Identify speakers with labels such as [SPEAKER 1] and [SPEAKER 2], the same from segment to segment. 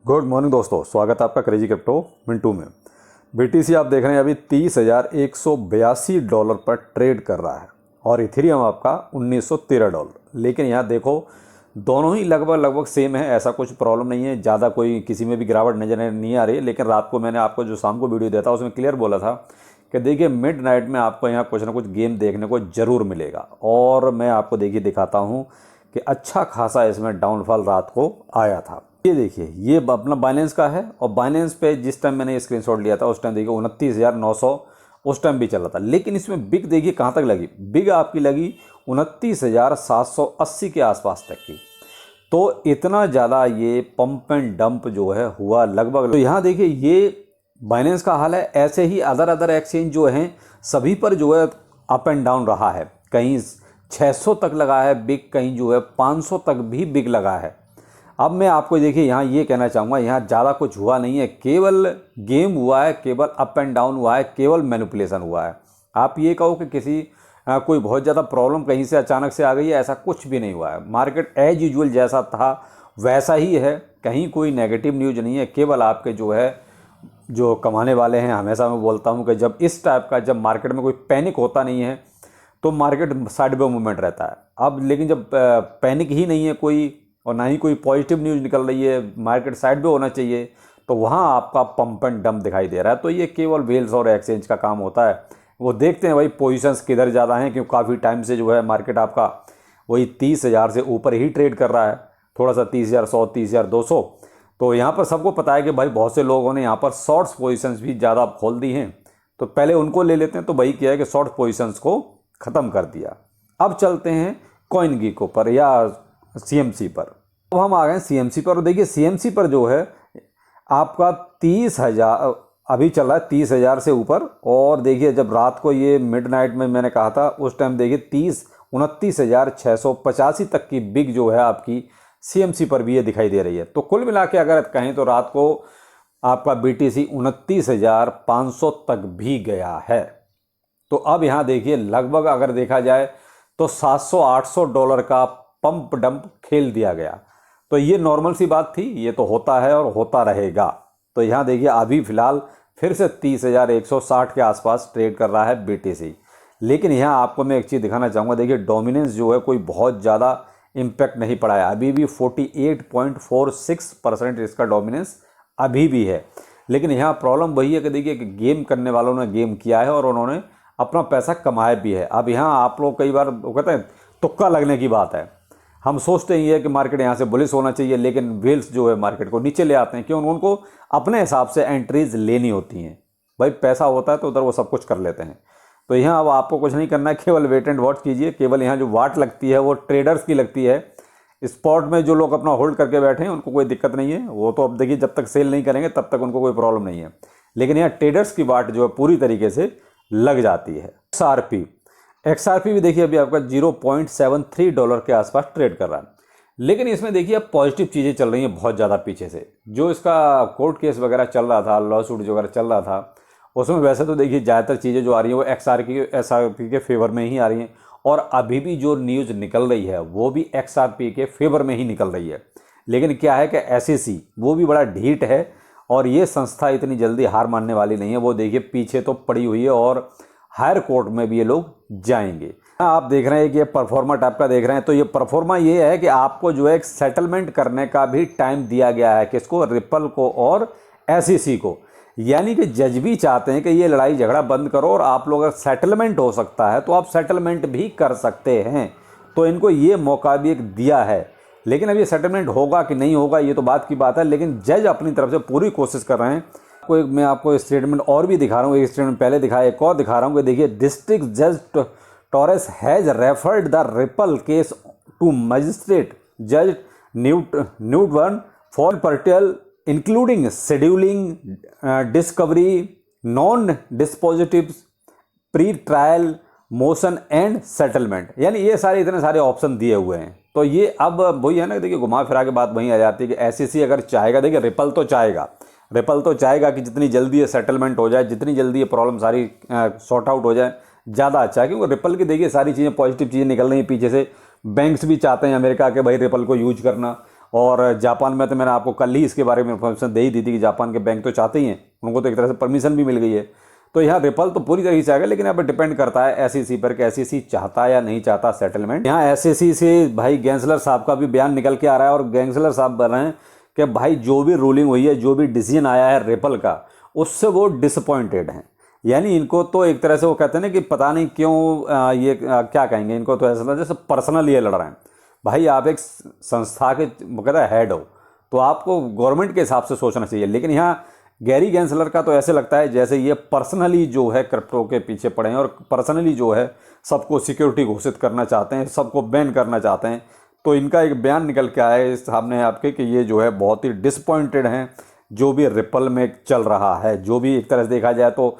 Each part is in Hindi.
[SPEAKER 1] गुड मॉर्निंग दोस्तों, स्वागत है आपका क्रेजी क्रिप्टो मिंटू में। बीटीसी आप देख रहे हैं अभी $30,182 पर ट्रेड कर रहा है और इथेरियम आपका $1913। लेकिन यहाँ देखो दोनों ही लगभग सेम है, ऐसा कुछ प्रॉब्लम नहीं है, ज़्यादा कोई किसी में भी गिरावट नजर नहीं आ रही है। लेकिन रात को मैंने आपको जो शाम को वीडियो दिया था उसमें क्लियर बोला था कि देखिए मिड नाइट में आपको यहाँ कुछ ना कुछ गेम देखने को ज़रूर मिलेगा। और मैं आपको देखिए दिखाता हूँ कि अच्छा खासा इसमें डाउनफॉल रात को आया था। ये देखिए ये अपना बाइनेंस का है और बाइनेंस पे जिस टाइम मैंने स्क्रीनशॉट लिया था उस टाइम देखिए 29,900 उस टाइम भी चल रहा था। लेकिन इसमें बिग देखिए कहाँ तक लगी, बिग आपकी लगी 29,780 के आसपास तक की। तो इतना ज़्यादा ये पंप एंड डंप जो है हुआ लगभग। तो यहाँ देखिए ये बाइनेंस का हाल है, ऐसे ही अदर एक्सचेंज जो हैं सभी पर जो है अप एंड डाउन रहा है। कहीं 600 तक लगा है बिग, कहीं जो है 500 तक भी बिग लगा है। अब मैं आपको देखिए यहाँ ये कहना चाहूँगा, यहाँ ज़्यादा कुछ हुआ नहीं है, केवल गेम हुआ है, केवल अप एंड डाउन हुआ है, केवल मैनिपुलेशन हुआ है। आप ये कहो कि किसी कोई बहुत ज़्यादा प्रॉब्लम कहीं से अचानक से आ गई है, ऐसा कुछ भी नहीं हुआ है। मार्केट एज यूजुअल जैसा था वैसा ही है, कहीं कोई नेगेटिव न्यूज़ नहीं है। केवल आपके जो है जो कमाने वाले हैं, हमेशा मैं बोलता हूँ कि जब इस टाइप का जब मार्केट में कोई पैनिक होता नहीं है तो मार्केट साइड में मूवमेंट रहता है। अब लेकिन जब पैनिक ही नहीं है कोई और ना ही कोई पॉजिटिव न्यूज़ निकल रही है, मार्केट साइड पे होना चाहिए, तो वहाँ आपका पंप एंड डंप दिखाई दे रहा है। तो ये केवल वेल्स और एक्सचेंज का काम होता है। वो देखते हैं भाई पोजीशंस किधर ज़्यादा हैं, क्योंकि काफ़ी टाइम से जो है मार्केट आपका वही 30,000 से ऊपर ही ट्रेड कर रहा है, थोड़ा सा 30,100 30,200। तो यहाँ पर सबको पता है कि भाई बहुत से लोगों ने यहाँ पर शॉर्ट्स पोजीशंस भी ज़्यादा खोल दी हैं, तो पहले उनको ले लेते हैं। तो वही किया है कि शॉर्ट पोजीशंस को ख़त्म कर दिया। अब चलते हैं CoinGecko पर या CMC पर। अब हम आ गए CMC पर और देखिए CMC पर जो है आपका 30,000 अभी चल रहा है, 30,000 से ऊपर। और देखिए जब रात को ये मिडनाइट में मैंने कहा था उस टाइम देखिए 29,685 तक की बिग जो है आपकी CMC पर भी ये दिखाई दे रही है। तो कुल मिला के अगर कहें तो रात को आपका BTC 29,500 तक भी गया है। तो अब यहाँ देखिए लगभग अगर देखा जाए तो $700-800 का पंप डंप खेल दिया गया। तो ये नॉर्मल सी बात थी, ये तो होता है और होता रहेगा। तो यहाँ देखिए अभी फ़िलहाल फिर से 30,160 के आसपास ट्रेड कर रहा है BTC। लेकिन यहाँ आपको मैं एक चीज़ दिखाना चाहूँगा, देखिए डोमिनेंस जो है कोई बहुत ज़्यादा इम्पैक्ट नहीं पड़ा है, अभी भी 48.46% इसका डोमिनेंस अभी भी है। लेकिन यहाँ प्रॉब्लम वही है कि देखिए गेम करने वालों ने गेम किया है और उन्होंने अपना पैसा कमाया भी है। अब यहाँ आप लोग कई बार वो कहते हैं तुक्का लगने की बात है, हम सोचते ही है कि मार्केट यहाँ से बुलिश होना चाहिए, लेकिन वेल्स जो है मार्केट को नीचे ले आते हैं, क्यों उनको अपने हिसाब से एंट्रीज लेनी होती हैं। भाई पैसा होता है तो उधर वो सब कुछ कर लेते हैं। तो यहाँ अब आपको कुछ नहीं करना है, केवल वेट एंड वॉच कीजिए। केवल यहाँ जो वाट लगती है वो ट्रेडर्स की लगती है। स्पॉट में जो लोग अपना होल्ड करके बैठे हैं उनको कोई दिक्कत नहीं है, वो तो अब देखिए जब तक सेल नहीं करेंगे तब तक उनको कोई प्रॉब्लम नहीं है। लेकिन यहाँ ट्रेडर्स की वाट जो है पूरी तरीके से लग जाती है। XRP भी देखिए अभी आपका $0.73 के आसपास ट्रेड कर रहा है। लेकिन इसमें देखिए अब पॉजिटिव चीज़ें चल रही हैं बहुत ज़्यादा पीछे से। जो इसका कोर्ट केस वगैरह चल रहा था, लॉ सूट वगैरह चल रहा था, उसमें वैसे तो देखिए ज़्यादातर चीज़ें जो आ रही हैं वो XRP के फेवर में ही आ रही हैं। और अभी भी जो न्यूज़ निकल रही है वो भी XRP के फेवर में ही निकल रही है। लेकिन क्या है कि SEC वो भी बड़ा ढीठ है और ये संस्था इतनी जल्दी हार मानने वाली नहीं है। वो देखिए पीछे तो पड़ी हुई है और हायर कोर्ट में भी ये लोग जाएंगे। आप देख रहे हैं कि ये परफॉर्मा टाइप का देख रहे हैं, तो ये परफॉर्मा ये है कि आपको जो है एक सेटलमेंट करने का भी टाइम दिया गया है, किसको, रिपल को और SEC को। यानी कि जज भी चाहते हैं कि ये लड़ाई झगड़ा बंद करो और आप लोग अगर सेटलमेंट हो सकता है तो आप सेटलमेंट भी कर सकते हैं। तो इनको ये मौका भी एक दिया है। लेकिन अब ये सेटलमेंट होगा कि नहीं होगा ये तो बात की बात है, लेकिन जज अपनी तरफ से पूरी कोशिश कर रहे हैं। मैं आपको स्टेटमेंट और भी दिखा रहा हूँ, एक स्टेटमेंट पहले दिखाया, एक और दिखा रहा हूँ कि देखिए डिस्ट्रिक्ट जज Torres has referred the ripple case to magistrate जज Newton for पर्टियल including scheduling, discovery, non डिस्पोजिटिव, pre trial motion and settlement. यानी ये सारे इतने सारे ऑप्शन दिए हुए हैं। तो ये अब वही है ना, देखिए घुमा फिरा के बात वहीं आ जाती है कि SEC अगर चाहेगा, देखिए रिपल तो चाहेगा कि जितनी जल्दी ये सेटलमेंट हो जाए, जितनी जल्दी ये प्रॉब्लम सारी सॉर्ट आउट हो जाए ज़्यादा अच्छा है। क्योंकि रिपल की देखिए सारी चीज़ें पॉजिटिव चीज़ें निकल रही हैं पीछे से। बैंक्स भी चाहते हैं अमेरिका के भाई रिपल को यूज करना, और जापान में तो मैंने आपको कल ही इसके बारे में इन्फॉर्मेशन दे ही दी थी कि जापान के बैंक तो चाहते ही हैं, उनको तो एक तरह से परमिशन भी मिल गई है। तो यहाँ रिपल तो पूरी तरीके से आएगा, लेकिन यहाँ पर डिपेंड करता है एसईसी पर कि एसईसी चाहता है या नहीं चाहता सेटलमेंट। यहाँ एसईसी से भाई गैंसलर साहब का भी बयान निकल के आ रहा है और गैंसलर साहब बोल रहे हैं कि भाई जो भी रूलिंग हुई है, जो भी डिसीजन आया है रिपल का, उससे वो डिसअपॉइंटेड हैं। यानी इनको तो एक तरह से वो कहते हैं ना कि पता नहीं क्यों ये क्या कहेंगे, इनको तो ऐसा जैसे पर्सनल ये लड़ रहे हैं। भाई आप एक संस्था के कहते हैं हेड हो, तो आपको गवर्नमेंट के हिसाब से सोचना चाहिए। लेकिन यहाँ गैरी गैंसलर का तो ऐसे लगता है जैसे ये पर्सनली जो है क्रिप्टो के पीछे पड़े हैं और पर्सनली जो है सबको सिक्योरिटी घोषित करना चाहते हैं, सबको बैन करना चाहते हैं। तो इनका एक बयान निकल के आया है सामने आपके कि ये जो है बहुत ही डिसअपॉइंटेड हैं जो भी रिपल में चल रहा है। जो भी एक तरह से देखा जाए तो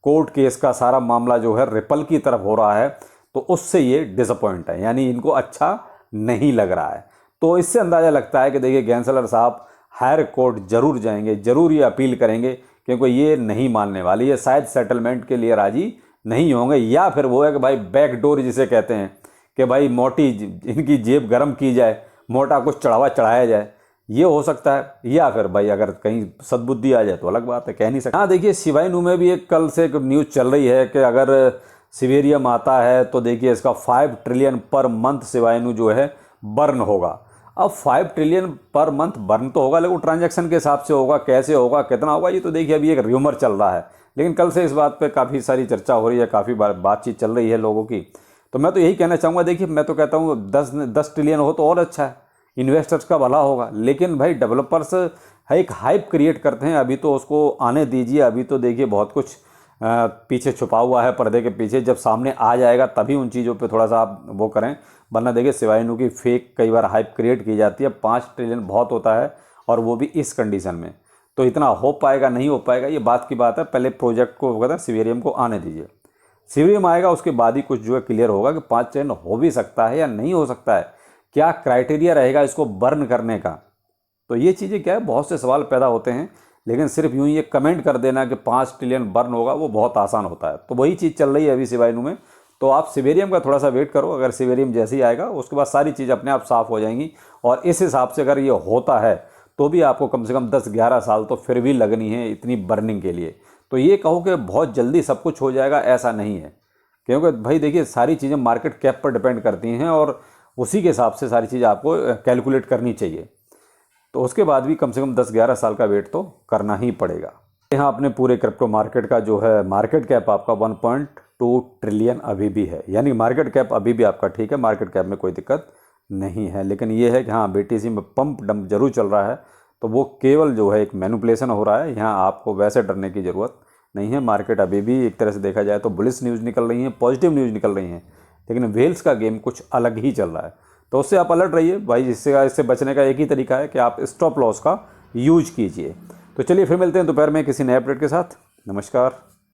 [SPEAKER 1] कोर्ट केस का सारा मामला जो है रिपल की तरफ हो रहा है, तो उससे ये डिसअपॉइंट है, यानी इनको अच्छा नहीं लग रहा है। तो इससे अंदाज़ा लगता है कि देखिए गैंसलर साहब हायर कोर्ट जरूर जाएंगे, जरूर ये अपील करेंगे, क्योंकि ये नहीं मानने वाली, ये शायद सेटलमेंट के लिए राजी नहीं होंगे। या फिर वो है कि भाई बैकडोर जिसे कहते हैं कि भाई मोटी इनकी जेब गर्म की जाए, मोटा कुछ चढ़ावा चढ़ाया जाए, ये हो सकता है। या फिर भाई अगर कहीं सद्बुद्धि आ जाए तो अलग बात है, कह नहीं सकते। हाँ देखिए शिबा इनू में भी एक कल से एक न्यूज़ चल रही है कि अगर सिवेरियम आता है तो देखिए इसका 5 trillion per month Shiba Inu जो है बर्न होगा। अब 5 ट्रिलियन पर मंथ बर्न तो होगा, लेकिन ट्रांजैक्शन के हिसाब से होगा, कैसे होगा, कितना होगा, ये तो देखिए अभी एक र्यूमर चल रहा है। लेकिन कल से इस बात पे काफ़ी सारी चर्चा हो रही है, काफ़ी बातचीत चल रही है लोगों की। तो मैं तो यही कहना चाहूँगा, देखिए मैं तो कहता हूँ 10 ट्रिलियन हो तो और अच्छा है, इन्वेस्टर्स का भला होगा। लेकिन भाई डेवलपर्स एक हाइप क्रिएट करते हैं, अभी तो उसको आने दीजिए। अभी तो देखिए बहुत कुछ पीछे छुपा हुआ है पर्दे के पीछे, जब सामने आ जाएगा तभी उन चीज़ों पे थोड़ा सा आप वो करें। वरना देखिए शिबा इनू की फेक कई बार हाइप क्रिएट की जाती है। 5 ट्रिलियन बहुत होता है, और वो भी इस कंडीशन में। तो इतना हो पाएगा नहीं हो पाएगा ये बात की बात है। पहले प्रोजेक्ट को कहते हैं सिवेरियम को आने दीजिए, सिवेरियम आएगा उसके बाद ही कुछ जो है क्लियर होगा कि 5 ट्रिलियन हो भी सकता है या नहीं हो सकता है, क्या क्राइटेरिया रहेगा इसको बर्न करने का। तो ये चीज़ें क्या है, बहुत से सवाल पैदा होते हैं। लेकिन सिर्फ यूँ ये कमेंट कर देना कि 5 ट्रिलियन बर्न होगा, वो बहुत आसान होता है। तो वही चीज़ चल रही है अभी शिबा इनू में। तो आप सिवेरियम का थोड़ा सा वेट करो, अगर सिवेरियम जैसे ही आएगा उसके बाद सारी चीज़ अपने आप साफ़ हो जाएंगी। और इस हिसाब से अगर ये होता है तो भी आपको कम से कम 10-11 साल तो फिर भी लगनी है इतनी बर्निंग के लिए। तो ये कहो कि बहुत जल्दी सब कुछ हो जाएगा, ऐसा नहीं है। क्योंकि भाई देखिए सारी चीज़ें मार्केट कैप पर डिपेंड करती हैं, और उसी के हिसाब से सारी चीज़ आपको कैलकुलेट करनी चाहिए। तो उसके बाद भी कम से कम 10-11 साल का वेट तो करना ही पड़ेगा। यहाँ अपने पूरे क्रिप्टो मार्केट का जो है मार्केट कैप आपका 1.2 ट्रिलियन अभी भी है, यानी मार्केट कैप अभी भी आपका ठीक है, मार्केट कैप में कोई दिक्कत नहीं है। लेकिन ये है कि हाँ BTC में पंप डंप जरूर चल रहा है, तो वो केवल जो है एक मैनिपुलेशन हो रहा है। यहाँ आपको वैसे डरने की ज़रूरत नहीं है। मार्केट अभी भी एक तरह से देखा जाए तो बुलिश न्यूज़ निकल रही हैं, पॉजिटिव न्यूज़ निकल रही हैं, लेकिन वेल्स का गेम कुछ अलग ही चल रहा है। तो उससे आप अलर्ट रहिए भाई। इससे बचने का एक ही तरीका है कि आप स्टॉप लॉस का यूज कीजिए। तो चलिए फिर मिलते हैं दोपहर में किसी नए अपडेट के साथ। नमस्कार।